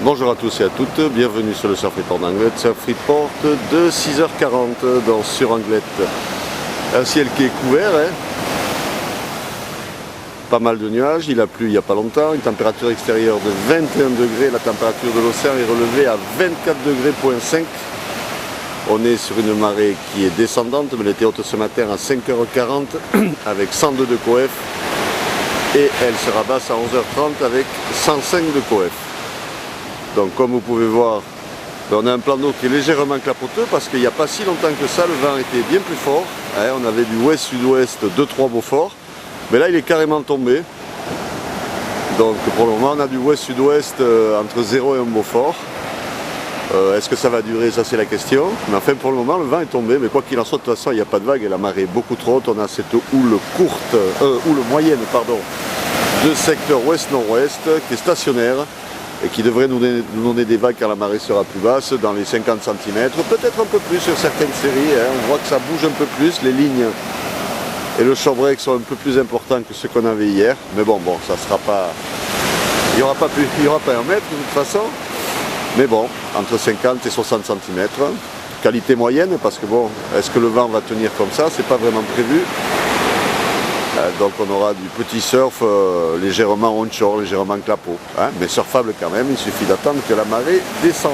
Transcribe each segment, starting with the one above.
Bonjour à tous et à toutes, bienvenue sur le Surf Report d'Anglette, Surf Report de 6h40 sur Anglette. Un ciel qui est couvert, pas mal de nuages, il a plu il n'y a pas longtemps, une température extérieure de 21 degrés, la température de l'océan est relevée à 24 degrés,5. On est sur une marée qui est descendante, mais elle était haute ce matin à 5h40 avec 102 de coef et elle sera basse à 11h30 avec 105 de coef. Donc comme vous pouvez voir, on a un plan d'eau qui est légèrement clapoteux parce qu'il n'y a pas si longtemps que ça, le vent était bien plus fort. On avait du ouest-sud-ouest 2-3 Beaufort, mais là il est carrément tombé. Donc pour le moment on a du ouest-sud-ouest entre 0 et 1 Beaufort. Est-ce que ça va durer? Ça c'est la question. Mais enfin pour le moment le vent est tombé, mais quoi qu'il en soit, de toute façon il n'y a pas de vague et la marée est beaucoup trop haute. On a cette houle moyenne de secteur ouest-nord-ouest qui est stationnaire et qui devrait nous donner des vagues quand la marée sera plus basse, dans les 50 cm, peut-être un peu plus sur certaines séries. On voit que ça bouge un peu plus, les lignes et le shore break sont un peu plus importants que ce qu'on avait hier. Mais bon, ça sera pas... Il n'y aura pas un mètre de toute façon. Mais bon, entre 50 et 60 cm. Qualité moyenne, parce que bon, est-ce que le vent va tenir comme ça? C'est pas vraiment prévu. Donc on aura du petit surf légèrement onshore, légèrement clapot, mais surfable quand même, il suffit d'attendre que la marée descende.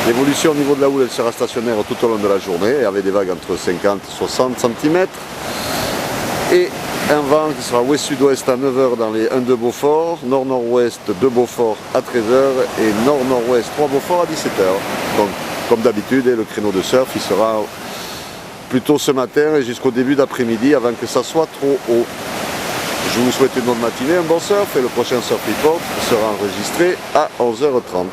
L'évolution au niveau de la houle, elle sera stationnaire tout au long de la journée, avec des vagues entre 50 et 60 cm. Et un vent qui sera ouest-sud-ouest à 9h dans les 1 de Beaufort, nord-nord-ouest 2 Beaufort à 13h et nord-nord-ouest 3 Beaufort à 17h. Donc comme d'habitude, le créneau de surf il sera plutôt ce matin et jusqu'au début d'après-midi avant que ça soit trop haut. Je vous souhaite une bonne matinée, un bon surf et le prochain Surf Report sera enregistré à 11h30.